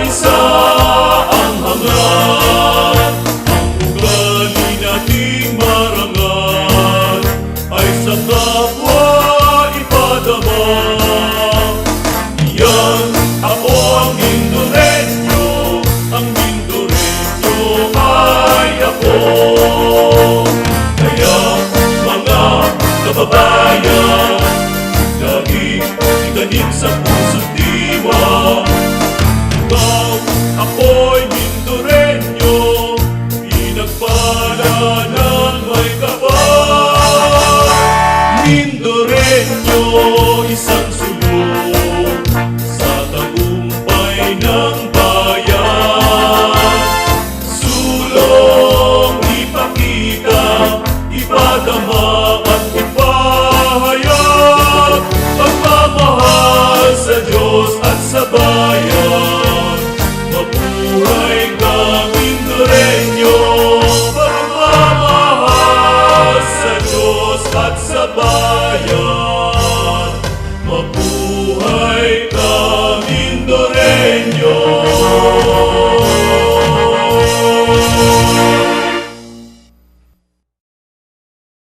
isa ang hangat. Ang ugali nating marangal ay sa kapwa ipadama. Yan, ako ang Mindoreño, ang Mindoreño ay ako. Kaya mga kababayan, laging itanim sa puso't diwa. Ikaw, ako'y Mindoreño, pinagpala ng may kapal. Mindoreño, isang sulong sa tagumpay ng